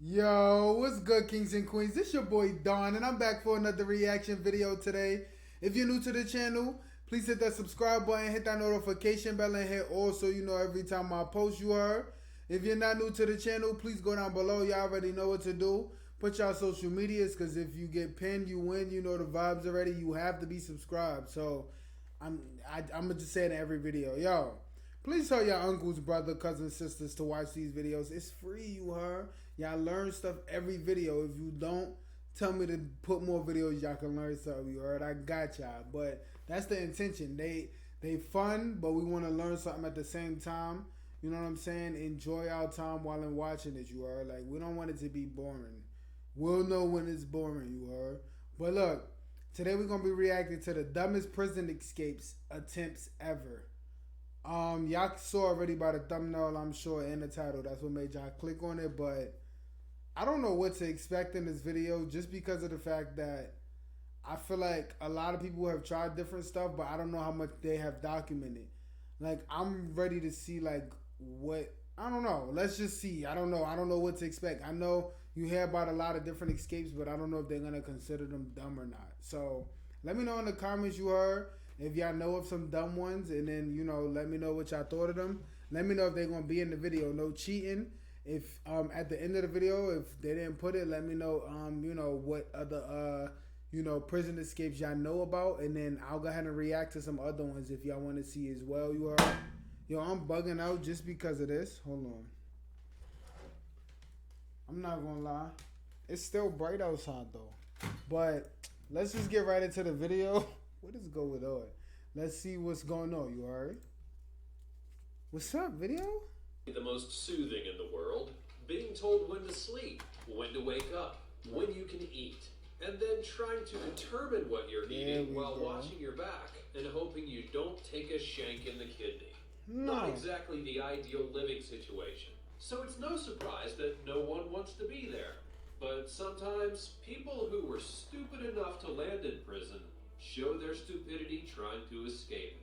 Yo, what's good, kings and queens? This your boy Don, and I'm back for another reaction video today. If you're new to the channel, please hit that subscribe button, hit that notification bell, and hit all so you know every time I post, you heard. If you're not new to the channel, please go down below. Y'all already know what to do. Put y'all social medias, because if you get pinned, you win. You know the vibes already. You have to be subscribed. So I'm gonna just say it in every video. Yo, please tell your uncles, brother, cousins, sisters to watch these videos. It's free, you heard. Y'all learn stuff every video. If you don't, tell me to put more videos y'all can learn something, you heard. I got y'all. But that's the intention. They fun, but we want to learn something at the same time. You know what I'm saying? Enjoy our time while I'm watching it, you heard. Like, we don't want it to be boring. We'll know when it's boring, you heard. But look, today we're gonna be reacting to the dumbest prison escapes attempts ever. Y'all saw already by the thumbnail, I'm sure, and the title. That's what made y'all click on it. But I don't know what to expect in this video, just because of the fact that I feel like a lot of people have tried different stuff, but I don't know how much they have documented. Like, I'm ready to see, like, what, I don't know. Let's just see. I don't know. I don't know what to expect. I know you hear about a lot of different escapes, but I don't know if they're gonna consider them dumb or not. So let me know in the comments you heard if y'all know of some dumb ones, and then let me know what y'all thought of them. Let me know if they're gonna be in the video. No cheating. If at the end of the video, if they didn't put it, let me know what other prison escapes y'all know about, and then I'll go ahead and react to some other ones if y'all want to see as well. You heard? Yo, I'm bugging out just because of this. Hold on. I'm not gonna lie. It's still bright outside though. But let's just get right into the video. What is going on? Let's see what's going on. You alright? What's up, video? The most soothing in the world, being told when to sleep, when to wake up, when you can eat, and then trying to determine what you're eating while watching your back and hoping you don't take a shank in the kidney. No. Not exactly the ideal living situation. So it's no surprise that no one wants to be there. But sometimes people who were stupid enough to land in prison show their stupidity trying to escape it.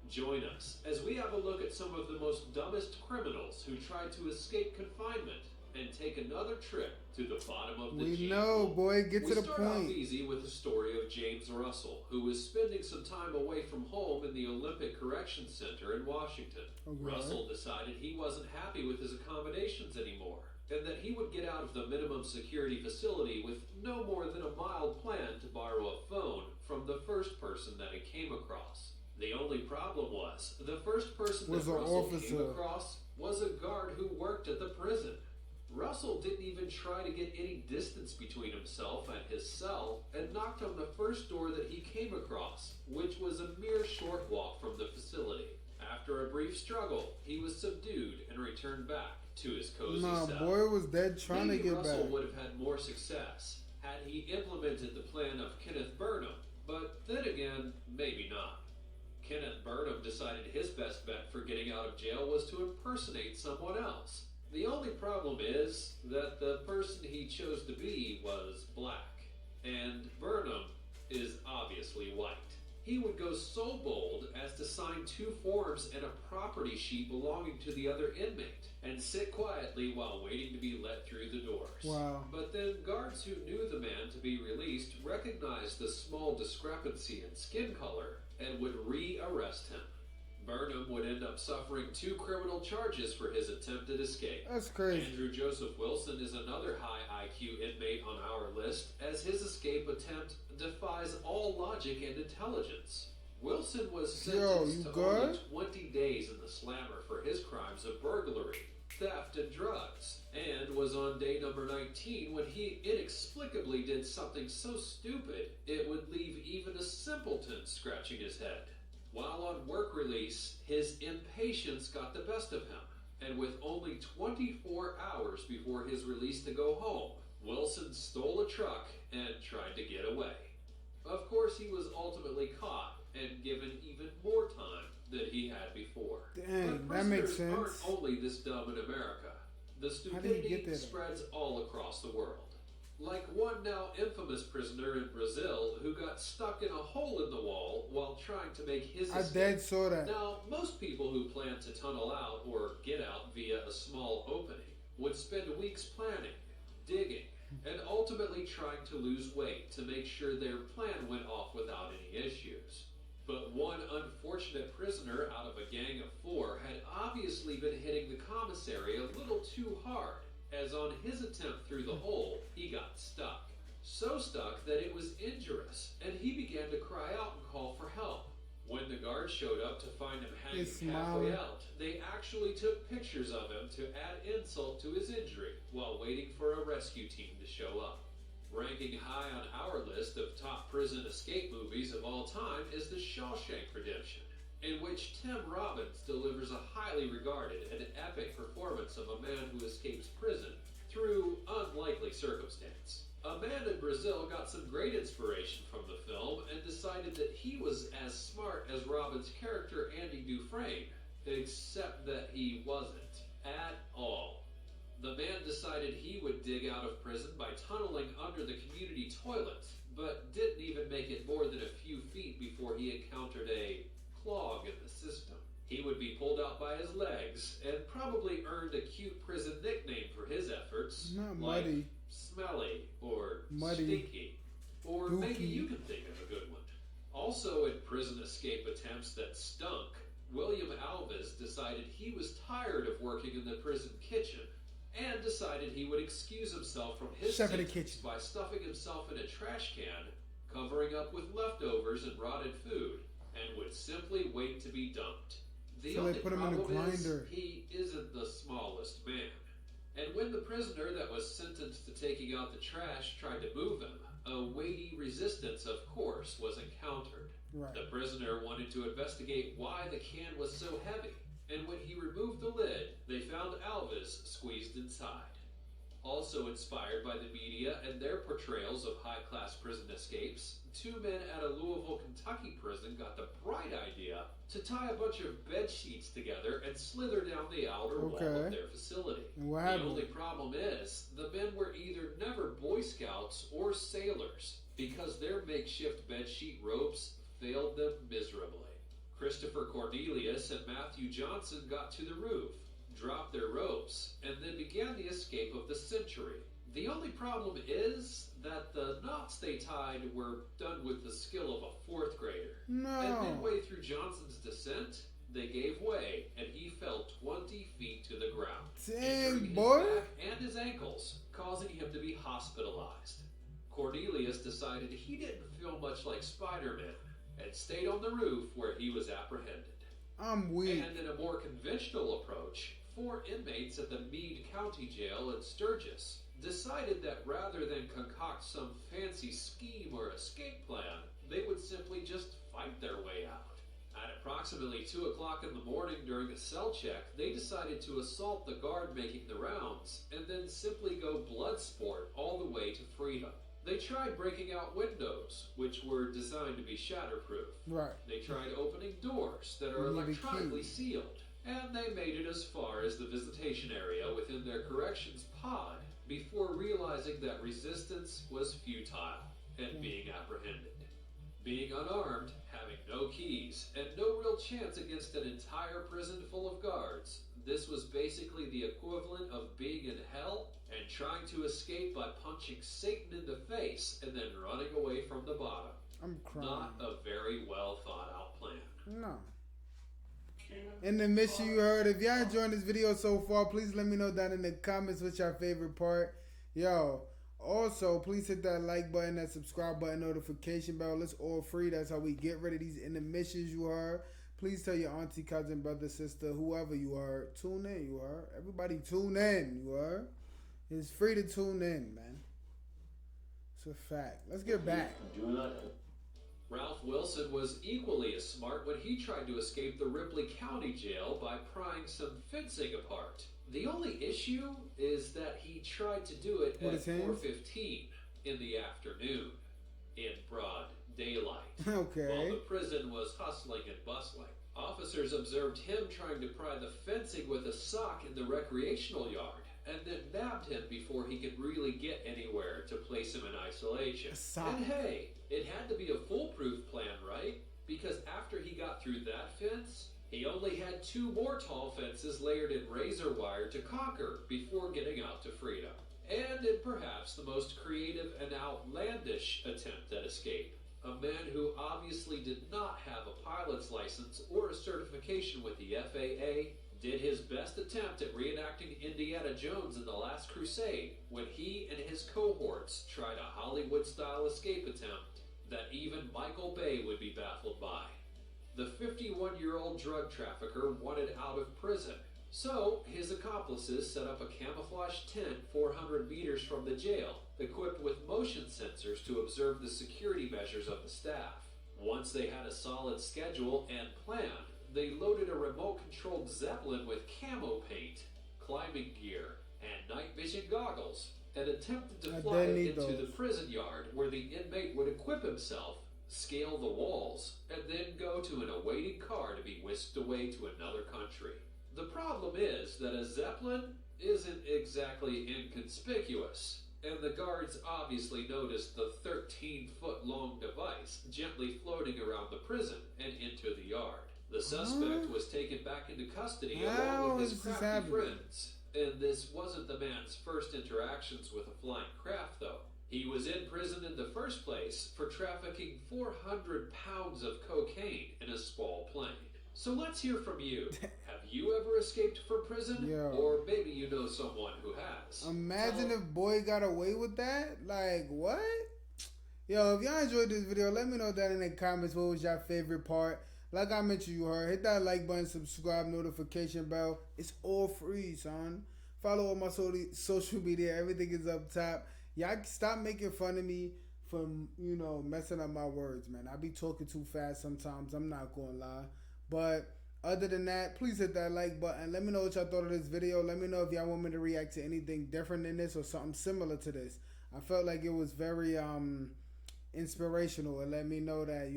Join us as we have a look at some of the most dumbest criminals who tried to escape confinement and take another trip to the bottom of the We know, boy. Get to the point. We start off easy with the story of James Russell, who was spending some time away from home in the Olympic Corrections Center in Washington. Okay. Russell decided he wasn't happy with his accommodations anymore, and that he would get out of the minimum security facility with no more than a mild plan to borrow a phone from the first person that he came across. The only problem was, the first person that Russell came across was a guard who worked at the prison. Russell didn't even try to get any distance between himself and his cell and knocked on the first door that he came across, which was a mere short walk from the facility. After a brief struggle, he was subdued and returned back to his cozy cell. Boy was dead trying to get Russell back. would have had more success had he implemented the plan of Kenneth Burnham, but then again, maybe not. Kenneth Burnham decided his best bet for getting out of jail was to impersonate someone else. The only problem is that the person he chose to be was black, and Burnham is obviously white. He would go so bold as to sign 2 forms and a property sheet belonging to the other inmate, and sit quietly while waiting to be let through the doors. Wow. But then guards who knew the man to be released recognized the small discrepancy in skin color and would re-arrest him. Burnham would end up suffering 2 criminal charges for his attempted escape. That's crazy. Andrew Joseph Wilson is another high IQ inmate on our list, as his escape attempt defies all logic and intelligence. Wilson was sentenced to only 20 days in the slammer for his crimes of burglary, theft, and drugs, and was on day number 19 when he inexplicably did something so stupid it would leave even a simpleton scratching his head. While on work release, his impatience got the best of him, and with only 24 hours before his release to go home, Wilson stole a truck and tried to get away. Of course, he was ultimately caught and given even more time than he had before. Dang, that makes sense. Aren't only this dumb in America. The stupidity spreads all across the world. Like one now infamous prisoner in Brazil who got stuck in a hole in the wall while trying to make his escape. I dead saw that. Now, most people who plan to tunnel out or get out via a small opening would spend weeks planning, digging, and ultimately trying to lose weight to make sure their plan went off without any issues. But one unfortunate prisoner out of a gang of 4 had obviously been hitting the commissary a little too hard, as on his attempt through the hole, he got stuck. So stuck that it was injurious, and he began to cry out and call for help. When the guards showed up to find him hanging halfway out, they actually took pictures of him to add insult to his injury while waiting for a rescue team to show up. Ranking high on our list of top prison escape movies of all time is The Shawshank Redemption, in which Tim Robbins delivers a highly regarded and epic performance of a man who escapes prison through unlikely circumstance. A man in Brazil got some great inspiration from the film and decided that he was as smart as Robbins' character Andy Dufresne, except that he wasn't at all. The man decided he would dig out of prison by tunneling under the community toilet, but didn't even make it more than a few feet before he encountered a clog in the system. He would be pulled out by his legs and probably earned a cute prison nickname for his efforts. Not like muddy. Smelly or Muddy. Stinky. Or Dookie. maybe you can think of a good one. Also in prison escape attempts that stunk, William Alves decided he was tired of working in the prison kitchen and decided he would excuse himself from his Chef in the sentence kitchen. by stuffing himself in a trash can, covering up with leftovers and rotted food, and would simply wait to be dumped. The So only they put him in a problem is grinder. he isn't the smallest man. And when the prisoner that was sentenced to taking out the trash tried to move him, a weighty resistance, of course, was encountered. Right. The prisoner wanted to investigate why the can was so heavy, and when he removed the lid, they found Alves squeezed inside. Also inspired by the media and their portrayals of high-class prison escapes, 2 men at a Louisville, Kentucky prison got the bright idea to tie a bunch of bed sheets together and slither down the outer wall of their facility. And what The happened? only problem is, the men were either never Boy Scouts or sailors, because their makeshift bedsheet ropes failed them miserably. Christopher Cornelius and Matthew Johnson got to the roof, dropped their ropes, and then began the escape of the century. The only problem is that the knots they tied were done with the skill of a 4th grader. And No. midway through Johnson's descent, they gave way, and he fell 20 feet to the ground, injuring Dang, his boy. back and his ankles, causing him to be hospitalized. Cornelius decided he didn't feel much like Spider-Man and stayed on the roof where he was apprehended. I'm weak. And in a more conventional approach, 4 inmates at the Meade County Jail in Sturgis decided that rather than concoct some fancy scheme or escape plan, they would simply just fight their way out. At approximately 2 o'clock in the morning during a cell check, they decided to assault the guard making the rounds and then simply go blood sport all the way to freedom. They tried breaking out windows, which were designed to be shatterproof. Right. They tried opening doors that are You need a electronically key. sealed, and they made it as far as the visitation area within their corrections pod before realizing that resistance was futile and being apprehended. Being unarmed, having no keys, and no real chance against an entire prison full of guards, this was basically the equivalent of being in hell and trying to escape by punching Satan in the face and then running away from the bottom. I'm crying. Not a very well thought out plan. No. In the mission you heard, if y'all enjoying this video so far, please let me know down in the comments what's your favorite part. Yo, also, please hit that like button, that subscribe button, notification bell. It's all free. That's how we get rid of these intermissions you heard. Please tell your auntie, cousin, brother, sister, whoever you are, tune in, you heard. Everybody tune in, you heard. It's free to tune in, man. It's a fact. Let's get back. Ralph Wilson was equally as smart when he tried to escape the Ripley County Jail by prying some fencing apart. The only issue is that he tried to do it With at his hands? 4:15 in the afternoon, in broad daylight, Okay. while the prison was hustling and bustling. Officers observed him trying to pry the fencing with a sock in the recreational yard, and then nabbed him before he could really get anywhere to place him in isolation. A sock. And hey, it had to be a foolproof plan, right? Because after he got through that fence, he only had 2 more tall fences layered in razor wire to conquer before getting out to freedom. And in perhaps the most creative and outlandish attempt at escape. A man who obviously did not have a pilot's license or a certification with the FAA did his best attempt at reenacting Indiana Jones in The Last Crusade when he and his cohorts tried a Hollywood-style escape attempt that even Michael Bay would be baffled by. The 51-year-old drug trafficker wanted out of prison, so his accomplices set up a camouflage tent 400 meters from the jail, equipped with motion sensors to observe the security measures of the staff. Once they had a solid schedule and plan, they loaded a remote-controlled Zeppelin with camo paint, climbing gear, and night vision goggles, and attempted to fly it into the prison yard where the inmate would equip himself, scale the walls, and then go to an awaiting car to be whisked away to another country. The problem is that a Zeppelin isn't exactly inconspicuous, and the guards obviously noticed the 13-foot-long device gently floating around the prison and into the yard. The suspect was taken back into custody along with his crafty friends, and this wasn't the man's first interactions with a flying craft, though. He was in prison in the first place for trafficking 400 pounds of cocaine in a small plane. So let's hear from you. Have you ever escaped from prison? Yo. Or maybe you know someone who has. Imagine if boy got away with that. Like, what? Yo, if y'all enjoyed this video, let me know that in the comments. What was your favorite part? Like I mentioned, you heard. Hit that like button, subscribe, notification bell. It's all free, son. Follow all my social media. Everything is up top. Y'all stop making fun of me for, messing up my words, man. I be talking too fast sometimes. I'm not going to lie. But other than that, please hit that like button. Let me know what y'all thought of this video. Let me know if y'all want me to react to anything different than this or something similar to this. I felt like it was very inspirational. And let me know that,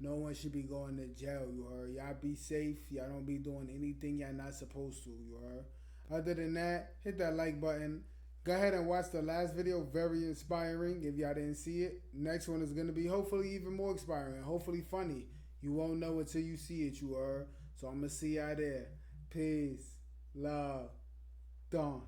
no one should be going to jail, you heard. Y'all be safe. Y'all don't be doing anything y'all not supposed to, you heard. Other than that, hit that like button. Go ahead and watch the last video. Very inspiring if y'all didn't see it. Next one is going to be hopefully even more inspiring. Hopefully funny. You won't know until you see it, you heard. So I'm going to see y'all there. Peace. Love. Done.